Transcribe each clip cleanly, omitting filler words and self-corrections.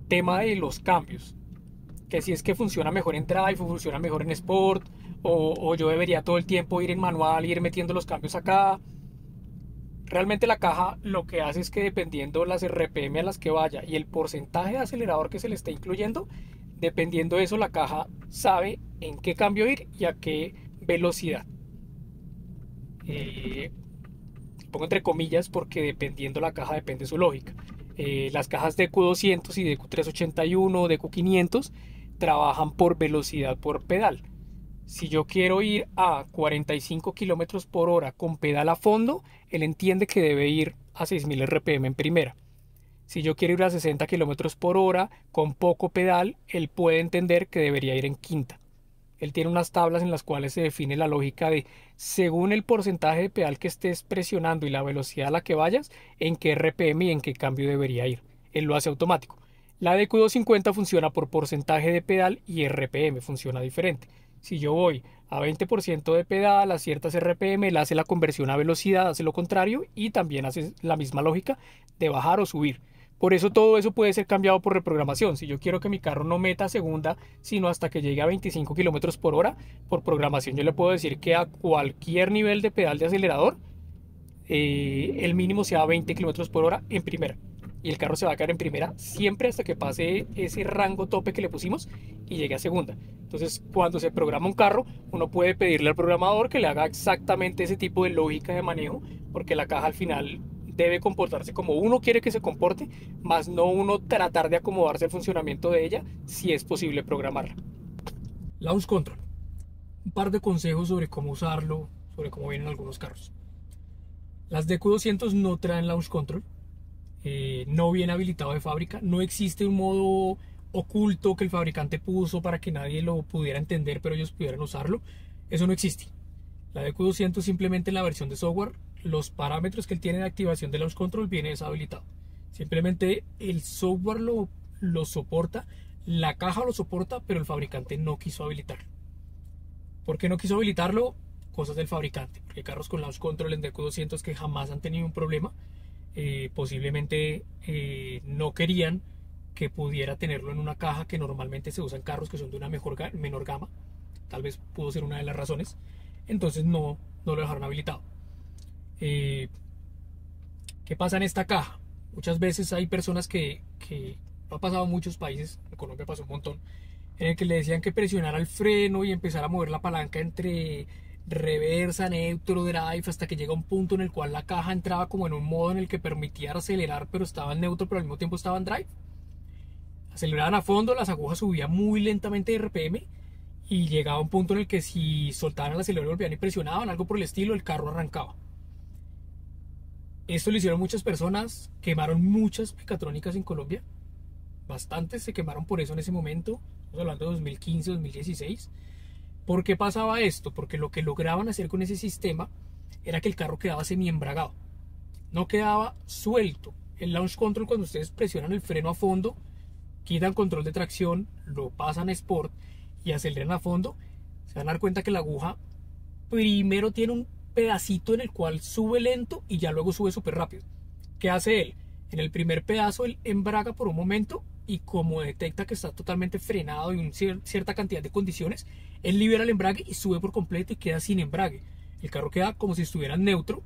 tema de los cambios, que si es que funciona mejor en Drive o funciona mejor en Sport, o yo debería todo el tiempo ir en manual y ir metiendo los cambios acá. Realmente la caja lo que hace es que dependiendo las RPM a las que vaya y el porcentaje de acelerador que se le esté incluyendo, dependiendo de eso la caja sabe en qué cambio ir y a qué velocidad. Eh, Pongo entre comillas porque dependiendo la caja depende su lógica. Las cajas de Q200 y de Q381 o de Q500 trabajan por velocidad por pedal. Si yo quiero ir a 45 kilómetros por hora con pedal a fondo, él entiende que debe ir a 6000 RPM en primera. Si yo quiero ir a 60 kilómetros por hora con poco pedal, él puede entender que debería ir en quinta. Él tiene unas tablas en las cuales se define la lógica de, según el porcentaje de pedal que estés presionando y la velocidad a la que vayas, en qué RPM y en qué cambio debería ir. Él lo hace automático. La de Q250 funciona por porcentaje de pedal y RPM funciona diferente. Si yo voy a 20% de pedal a ciertas RPM, él hace la conversión a velocidad, hace lo contrario y también hace la misma lógica de bajar o subir. Por eso todo eso puede ser cambiado por reprogramación. Si yo quiero que mi carro no meta segunda, sino hasta que llegue a 25 kilómetros por hora, por programación yo le puedo decir que a cualquier nivel de pedal de acelerador, el mínimo sea 20 kilómetros por hora en primera. Y el carro se va a quedar en primera siempre hasta que pase ese rango tope que le pusimos y llegue a segunda. Entonces, cuando se programa un carro, uno puede pedirle al programador que le haga exactamente ese tipo de lógica de manejo, porque la caja al final debe comportarse como uno quiere que se comporte, más no uno tratar de acomodarse al funcionamiento de ella si es posible programarla. Launch Control. Un par de consejos sobre cómo usarlo, sobre cómo vienen algunos carros. Las DQ200 no traen Launch Control, no viene habilitado de fábrica, no existe un modo oculto que el fabricante puso para que nadie lo pudiera entender pero ellos pudieran usarlo. Eso no existe. La DQ200 simplemente en la versión de software, los parámetros que él tiene de activación de Launch Control viene deshabilitado. Simplemente el software lo soporta, la caja lo soporta, pero el fabricante no quiso habilitarlo. ¿Por qué no quiso habilitarlo? Cosas del fabricante. Porque hay carros con Launch Control en DQ200 que jamás han tenido un problema. Posiblemente no querían que pudiera tenerlo en una caja que normalmente se usa en carros que son de una menor gama. Tal vez pudo ser una de las razones. Entonces no lo dejaron habilitado. ¿Qué pasa en esta caja? Muchas veces hay personas que ha pasado en muchos países, en Colombia pasó un montón, en el que le decían que presionara el freno y empezar a mover la palanca entre reversa, neutro, drive, hasta que llega un punto en el cual la caja entraba como en un modo en el que permitía acelerar, pero estaba en neutro, pero al mismo tiempo estaba en drive. Aceleraban a fondo, las agujas subían muy lentamente de RPM y llegaba un punto en el que si soltaban el acelerador, golpeaban y presionaban, algo por el estilo, el carro arrancaba. Esto lo hicieron muchas personas, quemaron muchas mecatrónicas en Colombia, bastantes se quemaron por eso en ese momento, estamos hablando de 2015, 2016. ¿Por qué pasaba esto? Porque lo que lograban hacer con ese sistema era que el carro quedaba semiembragado, no quedaba suelto. El Launch Control, cuando ustedes presionan el freno a fondo, quitan control de tracción, lo pasan a Sport y aceleran a fondo, se van a dar cuenta que la aguja primero tiene un pedacito en el cual sube lento y ya luego sube súper rápido. ¿Qué hace él? En el primer pedazo él embraga por un momento y como detecta que está totalmente frenado y en cierta cantidad de condiciones, él libera el embrague y sube por completo y queda sin embrague. El carro queda como si estuviera en neutro.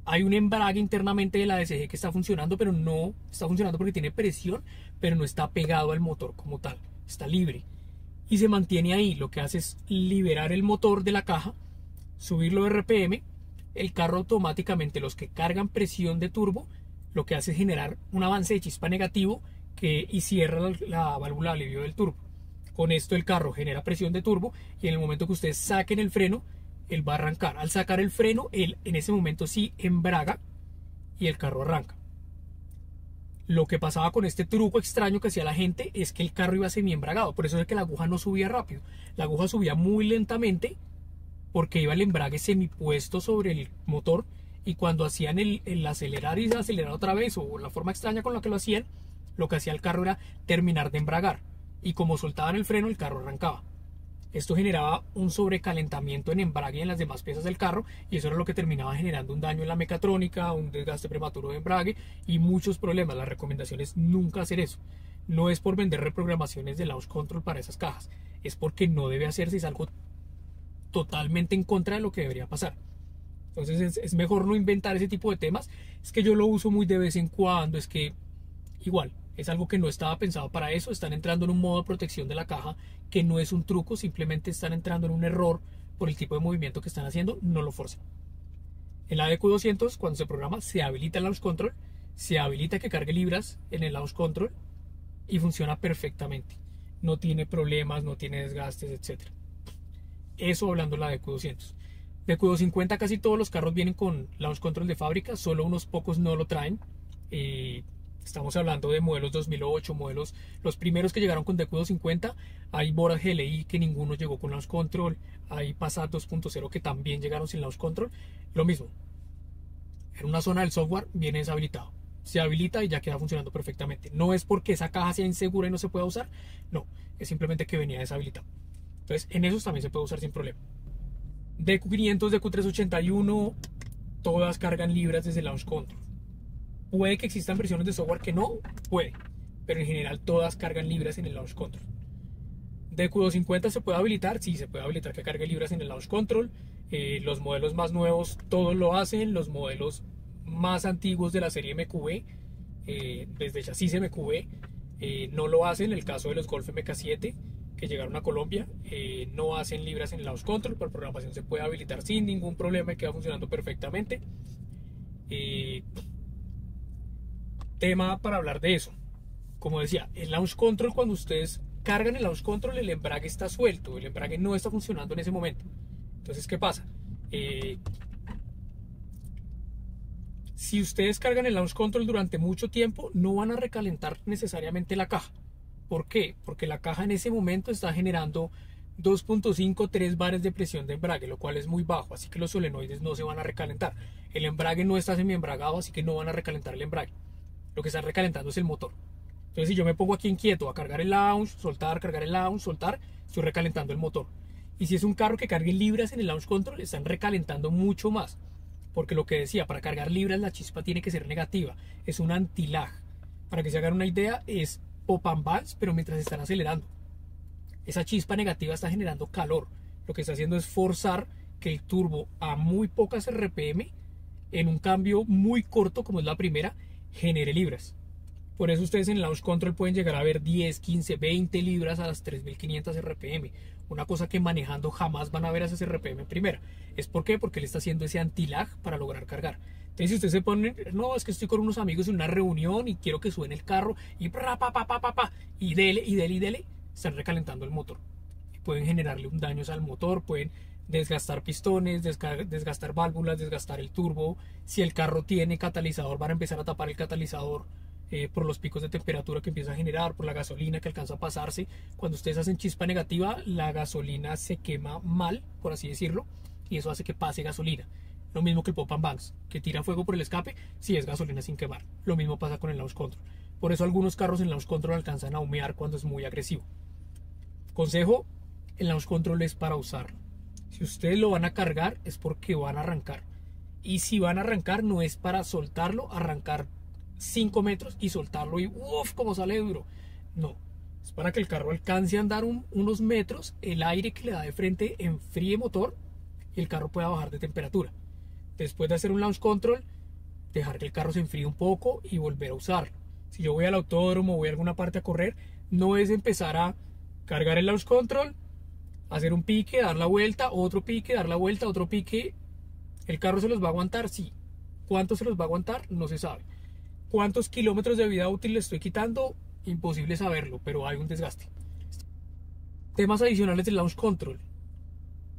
Hay un embrague internamente de la DSG que está funcionando, pero no está funcionando porque tiene presión, pero no está pegado al motor como tal, está libre y se mantiene ahí. Lo que hace es liberar el motor de la caja, subirlo de RPM, el carro automáticamente, los que cargan presión de turbo, lo que hace es generar un avance de chispa negativo y cierra la válvula de alivio del turbo. Con esto el carro genera presión de turbo y en el momento que ustedes saquen el freno, él va a arrancar. Al sacar el freno, él en ese momento sí embraga y el carro arranca. Lo que pasaba con este truco extraño que hacía la gente es que el carro iba semiembragado, por eso es que la aguja no subía rápido. La aguja subía muy lentamente porque iba el embrague semipuesto sobre el motor y cuando hacían el acelerar y acelerar otra vez o la forma extraña con la que lo hacían, lo que hacía el carro era terminar de embragar y como soltaban el freno el carro arrancaba. Esto generaba un sobrecalentamiento en embrague y en las demás piezas del carro, y eso era lo que terminaba generando un daño en la mecatrónica, un desgaste prematuro de embrague y muchos problemas. La recomendación es nunca hacer eso. No es por vender reprogramaciones de launch control para esas cajas, es porque no debe hacerse, es algo totalmente en contra de lo que debería pasar. Entonces es mejor no inventar ese tipo de temas. Es que yo lo uso muy de vez en cuando, es que igual, es algo que no estaba pensado para eso. Están entrando en un modo de protección de la caja que no es un truco, simplemente están entrando en un error por el tipo de movimiento que están haciendo, no lo forcen. En la DQ200, cuando se programa, se habilita el launch control, se habilita que cargue libras en el launch control y funciona perfectamente. No tiene problemas, no tiene desgastes, etc. Eso hablando de la DQ200. DQ250 casi todos los carros vienen con launch control de fábrica, solo unos pocos no lo traen. Estamos hablando de modelos 2008, modelos, los primeros que llegaron con DQ250. Hay Bora GLI que ninguno llegó con launch control, hay Passat 2.0 que también llegaron sin launch control. Lo mismo, en una zona del software viene deshabilitado, se habilita y ya queda funcionando perfectamente. No es porque esa caja sea insegura y no se pueda usar, no, es simplemente que venía deshabilitado. Entonces en esos también se puede usar sin problema. DQ500, DQ381, todas cargan libras desde launch control. Puede que existan versiones de software que no, puede, pero en general todas cargan libras en el launch control. DQ250 se puede habilitar, sí, se puede habilitar que cargue libras en el launch control. Los modelos más nuevos todos lo hacen. Los modelos más antiguos de la serie MQB, desde chasis MQB, no lo hacen. El caso de los Golf MK7 que llegaron a Colombia, no hacen libras en el launch control. Por programación se puede habilitar sin ningún problema y queda funcionando perfectamente. Tema para hablar de eso. Como decía, el launch control, cuando ustedes cargan el launch control, el embrague está suelto, el embrague no está funcionando en ese momento. Entonces, ¿qué pasa? Si ustedes cargan el launch control durante mucho tiempo, no van a recalentar necesariamente la caja. ¿Por qué? Porque la caja en ese momento está generando 2.5-3 bares de presión de embrague, lo cual es muy bajo, así que los solenoides no se van a recalentar. El embrague no está semiembragado, así que no van a recalentar el embrague. Lo que está recalentando es el motor. Entonces, si yo me pongo aquí inquieto a cargar el launch, soltar, cargar el launch, soltar, estoy recalentando el motor. Y si es un carro que cargue libras en el launch control, están recalentando mucho más. Porque lo que decía, para cargar libras la chispa tiene que ser negativa. Es un anti-lag. Para que se hagan una idea, es pop and balance, pero mientras están acelerando. Esa chispa negativa está generando calor. Lo que está haciendo es forzar que el turbo a muy pocas RPM, en un cambio muy corto como es la primera, genere libras. Por eso ustedes en el launch control pueden llegar a ver 10, 15, 20 libras a las 3500 RPM. Una cosa que manejando jamás van a ver a esas RPM en primera. ¿Es por qué? Porque él está haciendo ese anti-lag para lograr cargar. Entonces si ustedes se ponen, no, es que estoy con unos amigos en una reunión y quiero que suene el carro y y dele, están recalentando el motor. Y pueden generarle un daño al motor, pueden desgastar pistones, desgastar válvulas, desgastar el turbo. Si el carro tiene catalizador, van a empezar a tapar el catalizador por los picos de temperatura que empieza a generar, por la gasolina que alcanza a pasarse. Cuando ustedes hacen chispa negativa, la gasolina se quema mal, por así decirlo, y eso hace que pase gasolina. Lo mismo que el pop and banks, que tira fuego por el escape, si es gasolina sin quemar. Lo mismo pasa con el launch control. Por eso algunos carros en launch control alcanzan a humear cuando es muy agresivo. Consejo, el launch control es para usarlo. Si ustedes lo van a cargar es porque van a arrancar. Y si van a arrancar no es para soltarlo, arrancar 5 metros y soltarlo y uff, como sale duro. No, es para que el carro alcance a andar unos metros, el aire que le da de frente enfríe motor y el carro pueda bajar de temperatura. Después de hacer un launch control, dejar que el carro se enfríe un poco y volver a usarlo. Si yo voy al autódromo o voy a alguna parte a correr, no es empezar a cargar el launch control, hacer un pique, dar la vuelta, otro pique, dar la vuelta, otro pique. ¿El carro se los va a aguantar? Sí. ¿Cuánto se los va a aguantar? No se sabe. ¿Cuántos kilómetros de vida útil le estoy quitando? Imposible saberlo, pero hay un desgaste. Temas adicionales del launch control.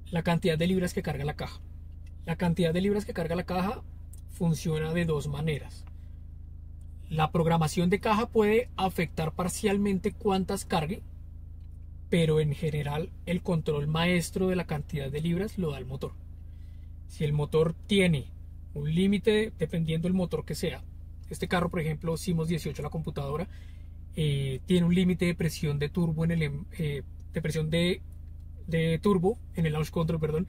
La cantidad de libras que carga la caja. La cantidad de libras que carga la caja funciona de dos maneras. La programación de caja puede afectar parcialmente cuántas cargue, pero en general el control maestro de la cantidad de libras lo da el motor. Si el motor tiene un límite, dependiendo del motor que sea, este carro por ejemplo Simos 18, la computadora, tiene un límite de presión de turbo en el de presión de de turbo, en el launch control, perdón,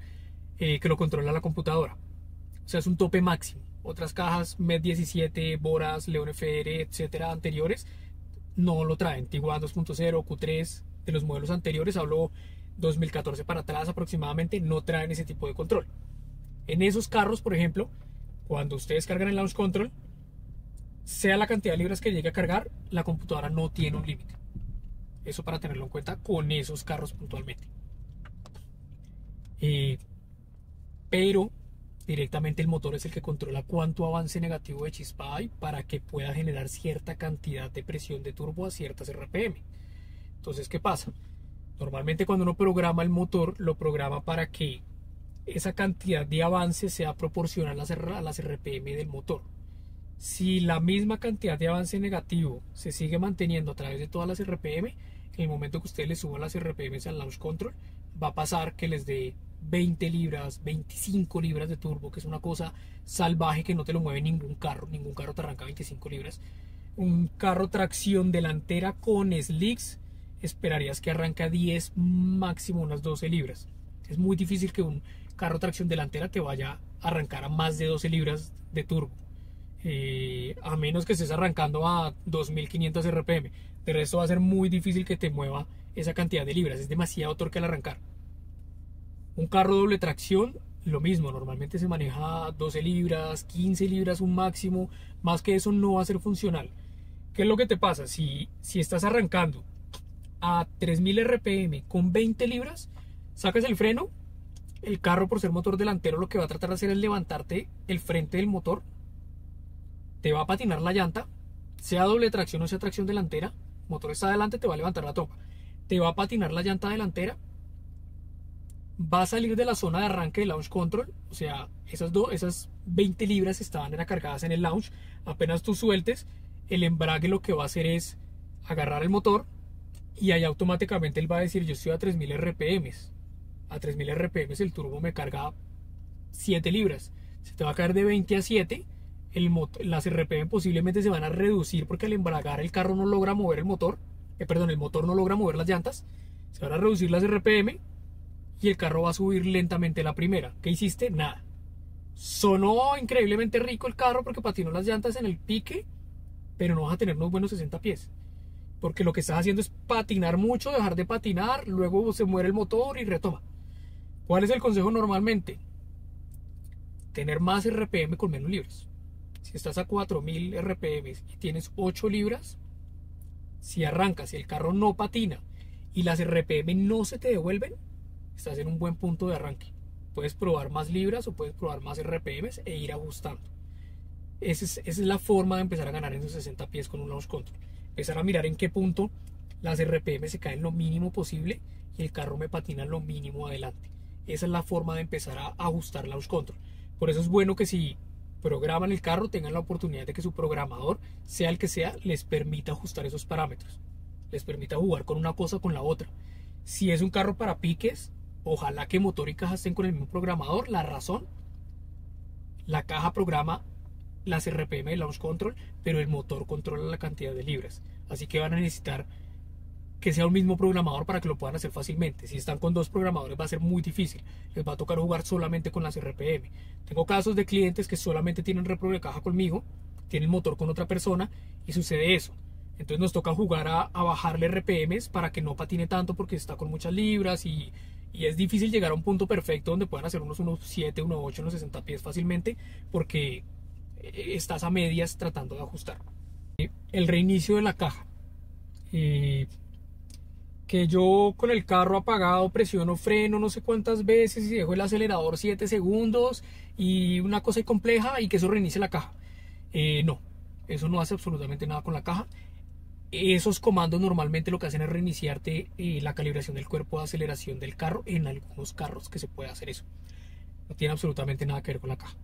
que lo controla la computadora. O sea, es un tope máximo. Otras cajas MED 17, Boras, León FR, etcétera, anteriores, no lo traen. Tiguan 2.0, Q3, de los modelos anteriores, hablo 2014 para atrás aproximadamente, no traen ese tipo de control. En esos carros, por ejemplo, cuando ustedes cargan el launch control, sea la cantidad de libras que llegue a cargar, la computadora no tiene un límite. Eso para tenerlo en cuenta con esos carros puntualmente. Pero directamente el motor es el que controla cuánto avance negativo de chispa hay para que pueda generar cierta cantidad de presión de turbo a ciertas RPM. Entonces, ¿qué pasa? Normalmente cuando uno programa el motor, lo programa para que esa cantidad de avance sea proporcional a las RPM del motor. Si la misma cantidad de avance negativo se sigue manteniendo a través de todas las RPM, en el momento que ustedes le suban las RPM al launch control, va a pasar que les dé 20 libras, 25 libras de turbo, que es una cosa salvaje que no te lo mueve ningún carro te arranca 25 libras. Un carro tracción delantera con slicks, esperarías que arranque a 10, máximo unas 12 libras. Es muy difícil que un carro tracción delantera te vaya a arrancar a más de 12 libras de turbo. A menos que estés arrancando a 2500 RPM. De resto va a ser muy difícil que te mueva esa cantidad de libras. Es demasiado torque al arrancar. Un carro doble tracción, lo mismo. Normalmente se maneja 12 libras, 15 libras un máximo. Más que eso no va a ser funcional. ¿Qué es lo que te pasa? Si estás arrancando a 3000 RPM con 20 libras, sacas el freno, el carro, por ser motor delantero, lo que va a tratar de hacer es levantarte el frente del motor, te va a patinar la llanta, sea doble tracción o sea tracción delantera, el motor está adelante, te va a levantar la trompa, te va a patinar la llanta delantera, va a salir de la zona de arranque del launch control, o sea, esas 20 libras estaban cargadas en el launch, apenas tú sueltes, el embrague lo que va a hacer es agarrar el motor y ahí automáticamente él va a decir: yo estoy a 3000 RPM. A 3000 RPM el turbo me carga 7 libras. Se te va a caer de 20 a 7. Las RPM posiblemente se van a reducir porque al embragar el carro no logra mover el motor. El motor no logra mover las llantas. Se van a reducir las RPM y el carro va a subir lentamente la primera. ¿Qué hiciste? Nada. Sonó increíblemente rico el carro porque patinó las llantas en el pique, pero no vas a tener unos buenos 60 pies. Porque lo que estás haciendo es patinar mucho, dejar de patinar, luego se muere el motor y retoma. ¿Cuál es el consejo normalmente? Tener más RPM con menos libras. Si estás a 4000 RPM y tienes 8 libras, si arrancas y el carro no patina y las RPM no se te devuelven, estás en un buen punto de arranque. Puedes probar más libras o puedes probar más RPM e ir ajustando. Esa es la forma de empezar a ganar en esos 60 pies con un launch control. Empezar a mirar en qué punto las RPM se caen lo mínimo posible y el carro me patina lo mínimo adelante. Esa es la forma de empezar a ajustar launch control. Por eso es bueno que si programan el carro tengan la oportunidad de que su programador, sea el que sea, les permita ajustar esos parámetros. Les permita jugar con una cosa o con la otra. Si es un carro para piques, ojalá que motor y caja estén con el mismo programador. La razón, la caja programa las RPM del launch control, pero el motor controla la cantidad de libras. Así que van a necesitar que sea un mismo programador para que lo puedan hacer fácilmente. Si están con dos programadores va a ser muy difícil. Les va a tocar jugar solamente con las RPM. Tengo casos de clientes que solamente tienen repro de caja conmigo, tienen motor con otra persona y sucede eso. Entonces nos toca jugar a bajarle RPMs para que no patine tanto porque está con muchas libras y es difícil llegar a un punto perfecto donde puedan hacer unos 7, 8, unos 60 pies fácilmente porque estás a medias tratando de ajustar. El reinicio de la caja. Que yo con el carro apagado presiono freno no sé cuántas veces y dejo el acelerador 7 segundos y una cosa compleja y que eso reinicie la caja. No, eso no hace absolutamente nada con la caja. Esos comandos normalmente lo que hacen es reiniciarte la calibración del cuerpo de aceleración del carro. En algunos carros que se puede hacer eso. No tiene absolutamente nada que ver con la caja.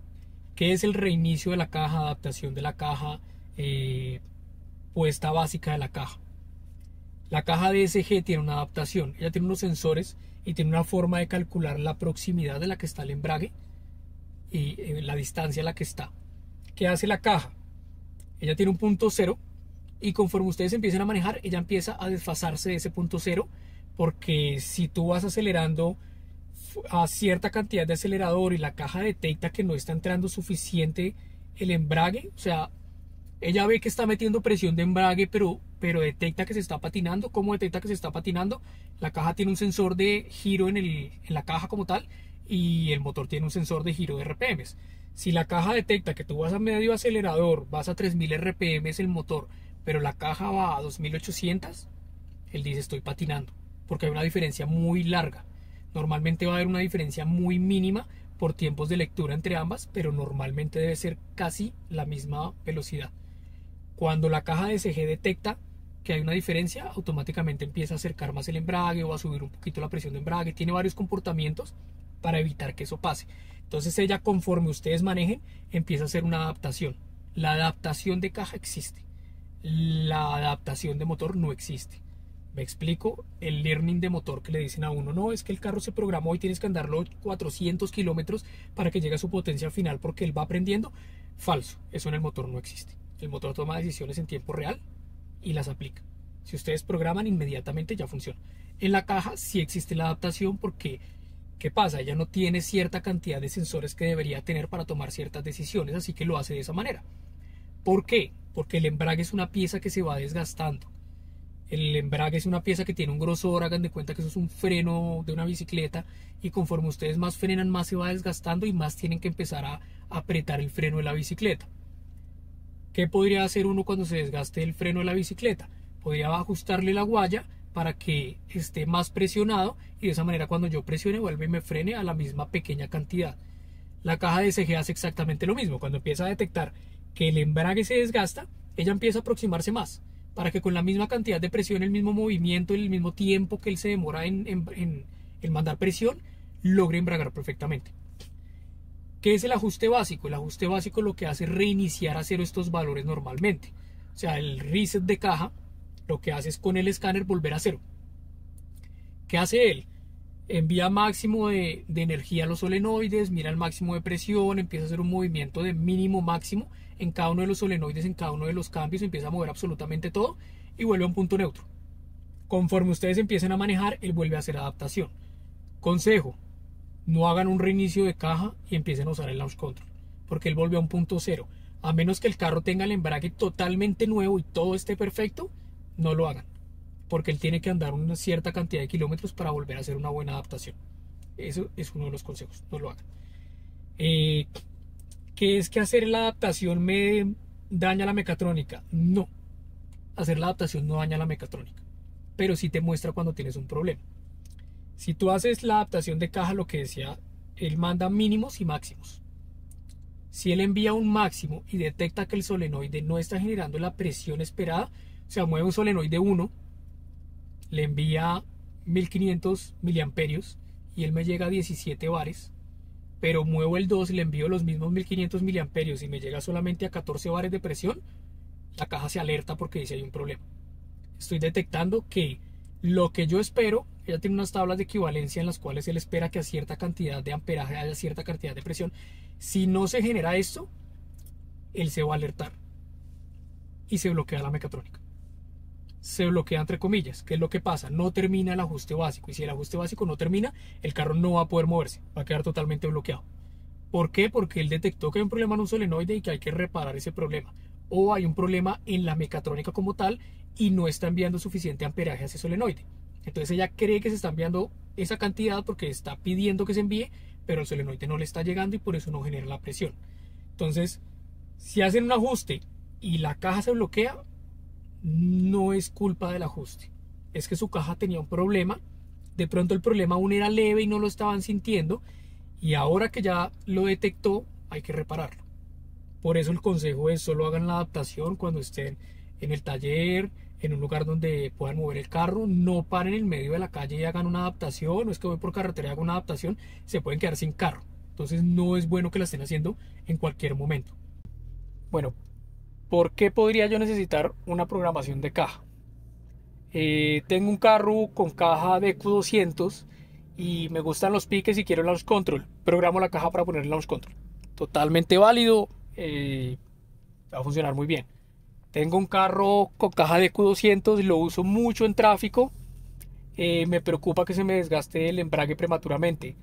¿Qué es el reinicio de la caja, adaptación de la caja, puesta básica de la caja? La caja DSG tiene una adaptación, ella tiene unos sensores y tiene una forma de calcular la proximidad de la que está el embrague y la distancia a la que está. ¿Qué hace la caja? Ella tiene un punto cero y conforme ustedes empiecen a manejar, ella empieza a desfasarse de ese punto cero porque si tú vas acelerando a cierta cantidad de acelerador y la caja detecta que no está entrando suficiente el embrague, o sea, ella ve que está metiendo presión de embrague, pero detecta que se está patinando. ¿Cómo detecta que se está patinando? La caja tiene un sensor de giro en la caja como tal, y el motor tiene un sensor de giro de RPMs. Si la caja detecta que tú vas a medio acelerador, vas a 3000 RPMs el motor, pero la caja va a 2800, él dice estoy patinando, porque hay una diferencia muy larga. Normalmente va a haber una diferencia muy mínima por tiempos de lectura entre ambas, pero normalmente debe ser casi la misma velocidad. Cuando la caja de CG detecta que hay una diferencia, automáticamente empieza a acercar más el embrague o a subir un poquito la presión de embrague. Tiene varios comportamientos para evitar que eso pase. Entonces ella, conforme ustedes manejen, empieza a hacer una adaptación. La adaptación de caja existe. La adaptación de motor no existe. Me explico, el learning de motor que le dicen a uno, no, es que el carro se programó y tienes que andarlo 400 kilómetros para que llegue a su potencia final porque él va aprendiendo. Falso, eso en el motor no existe. El motor toma decisiones en tiempo real y las aplica. Si ustedes programan, inmediatamente ya funciona. En la caja sí existe la adaptación porque, ¿qué pasa? Ella no tiene cierta cantidad de sensores que debería tener para tomar ciertas decisiones, así que lo hace de esa manera. ¿Por qué? Porque el embrague es una pieza que se va desgastando. El embrague es una pieza que tiene un grosor, hagan de cuenta que eso es un freno de una bicicleta, y conforme ustedes más frenan, más se va desgastando y más tienen que empezar a apretar el freno de la bicicleta. ¿Qué podría hacer uno cuando se desgaste el freno de la bicicleta? Podría ajustarle la guaya para que esté más presionado y de esa manera cuando yo presione vuelve y me frene a la misma pequeña cantidad. La caja de CG hace exactamente lo mismo. Cuando empieza a detectar que el embrague se desgasta, ella empieza a aproximarse más para que con la misma cantidad de presión, el mismo movimiento, el mismo tiempo que él se demora en mandar presión, logre embragar perfectamente. ¿Qué es el ajuste básico? El ajuste básico lo que hace es reiniciar a cero estos valores normalmente. O sea, el reset de caja lo que hace es con el escáner volver a cero. ¿Qué hace él? Envía máximo de energía a los solenoides, mira el máximo de presión, empieza a hacer un movimiento de mínimo máximo en cada uno de los solenoides, en cada uno de los cambios, empieza a mover absolutamente todo y vuelve a un punto neutro. Conforme ustedes empiecen a manejar, él vuelve a hacer adaptación. Consejo, no hagan un reinicio de caja y empiecen a usar el launch control, porque él vuelve a un punto cero. A menos que el carro tenga el embrague totalmente nuevo y todo esté perfecto, no lo hagan, porque él tiene que andar una cierta cantidad de kilómetros para volver a hacer una buena adaptación. Eso es uno de los consejos, no lo hagan. ¿Qué es que hacer la adaptación me daña la mecatrónica? No, hacer la adaptación no daña la mecatrónica, pero sí te muestra cuando tienes un problema. Si tú haces la adaptación de caja, lo que decía, él manda mínimos y máximos. Si él envía un máximo y detecta que el solenoide no está generando la presión esperada, o sea, mueve un solenoide 1, le envía 1500 miliamperios y él me llega a 17 bares, pero muevo el 2 y le envío los mismos 1500 miliamperios y me llega solamente a 14 bares de presión, la caja se alerta porque dice hay un problema. Estoy detectando que lo que yo espero, ella tiene unas tablas de equivalencia en las cuales él espera que a cierta cantidad de amperaje haya cierta cantidad de presión. Si no se genera esto, él se va a alertar y se bloquea la mecatrónica. Se bloquea entre comillas. ¿Qué es lo que pasa? No termina el ajuste básico, y si el ajuste básico no termina, el carro no va a poder moverse, va a quedar totalmente bloqueado. ¿Por qué? Porque él detectó que hay un problema en un solenoide y que hay que reparar ese problema, o hay un problema en la mecatrónica como tal y no está enviando suficiente amperaje a ese solenoide. Entonces ella cree que se está enviando esa cantidad porque está pidiendo que se envíe, pero el solenoide no le está llegando y por eso no genera la presión. Entonces, si hacen un ajuste y la caja se bloquea, no es culpa del ajuste, es que su caja tenía un problema. De pronto el problema aún era leve y no lo estaban sintiendo, y ahora que ya lo detectó hay que repararlo. Por eso el consejo es solo hagan la adaptación cuando estén en el taller, en un lugar donde puedan mover el carro. No paren en medio de la calle y hagan una adaptación. No es que voy por carretera y hago una adaptación, se pueden quedar sin carro. Entonces no es bueno que la estén haciendo en cualquier momento. Bueno, ¿por qué podría yo necesitar una programación de caja? Tengo un carro con caja de Q200 y me gustan los piques y quiero el launch control. Programo la caja para poner el launch control. Totalmente válido, va a funcionar muy bien. Tengo un carro con caja de Q200 y lo uso mucho en tráfico. me preocupa que se me desgaste el embrague prematuramente.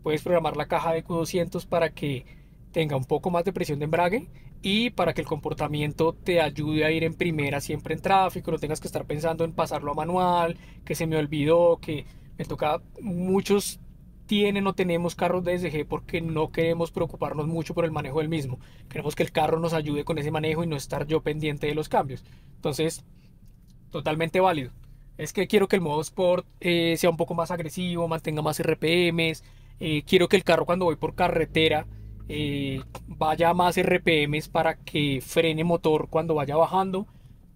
Puedes programar la caja de Q200 para que tenga un poco más de presión de embrague y para que el comportamiento te ayude a ir en primera siempre en tráfico, no tengas que estar pensando en pasarlo a manual, que se me olvidó, que me toca. Muchos tienen o tenemos carros DSG porque no queremos preocuparnos mucho por el manejo del mismo. Queremos que el carro nos ayude con ese manejo y no estar yo pendiente de los cambios. Entonces, totalmente válido. Es que quiero que el modo Sport sea un poco más agresivo, mantenga más RPMs. Quiero que el carro cuando voy por carretera vaya a más RPMs para que frene motor cuando vaya bajando.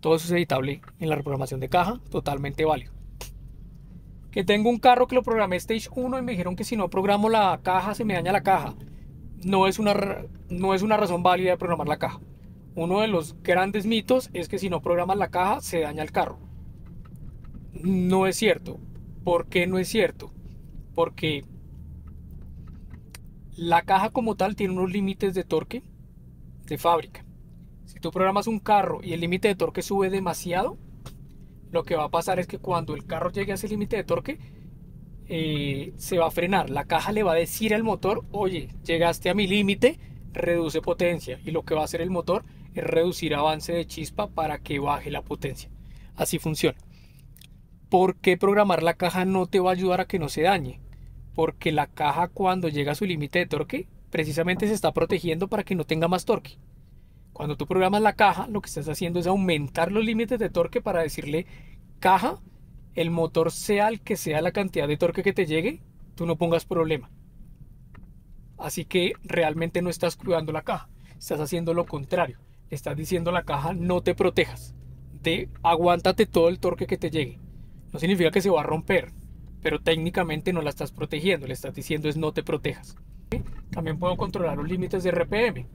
Todo eso es editable en la reprogramación de caja, totalmente válido. Que tengo un carro que lo programé Stage 1 y me dijeron que si no programo la caja se me daña la caja. No es una razón válida de programar la caja. Uno de los grandes mitos es que si no programas la caja se daña el carro. No es cierto. ¿Por qué no es cierto? Porque la caja como tal tiene unos límites de torque de fábrica. Si tú programas un carro y el límite de torque sube demasiado, lo que va a pasar es que cuando el carro llegue a ese límite de torque, se va a frenar. La caja le va a decir al motor, oye, llegaste a mi límite, reduce potencia. Y lo que va a hacer el motor es reducir avance de chispa para que baje la potencia. Así funciona. ¿Por qué programar la caja no te va a ayudar a que no se dañe? Porque la caja cuando llega a su límite de torque, precisamente se está protegiendo para que no tenga más torque. Cuando tú programas la caja, lo que estás haciendo es aumentar los límites de torque para decirle, caja, el motor sea el que sea la cantidad de torque que te llegue, tú no pongas problema. Así que realmente no estás cuidando la caja, estás haciendo lo contrario. Le estás diciendo a la caja, no te protejas, aguántate todo el torque que te llegue. No significa que se va a romper, pero técnicamente no la estás protegiendo, le estás diciendo es no te protejas. También puedo controlar los límites de RPM.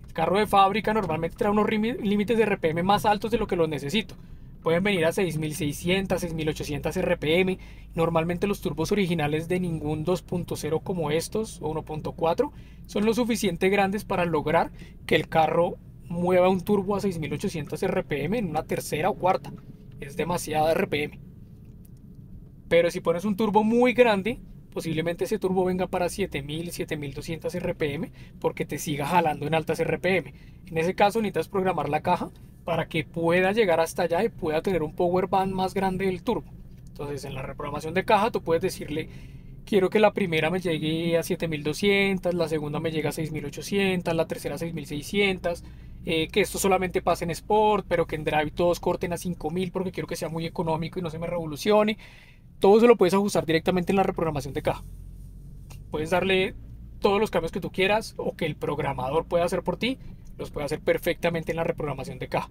El carro de fábrica normalmente trae unos límites de RPM más altos de lo que los necesito. Pueden venir a 6600, 6800 RPM. Normalmente los turbos originales de ningún 2.0 como estos o 1.4 son lo suficiente grandes para lograr que el carro mueva un turbo a 6800 RPM en una tercera o cuarta. Es demasiada RPM. Pero si pones un turbo muy grande, posiblemente ese turbo venga para 7000, 7200 RPM porque te siga jalando en altas RPM. En ese caso necesitas programar la caja para que pueda llegar hasta allá y pueda tener un power band más grande del turbo. Entonces en la reprogramación de caja tú puedes decirle, quiero que la primera me llegue a 7200, la segunda me llegue a 6800, la tercera a 6600, que esto solamente pase en Sport, pero que en Drive todos corten a 5000 porque quiero que sea muy económico y no se me revolucione. Todo eso lo puedes ajustar directamente en la reprogramación de caja. Puedes darle todos los cambios que tú quieras o que el programador pueda hacer por ti, los puede hacer perfectamente en la reprogramación de caja.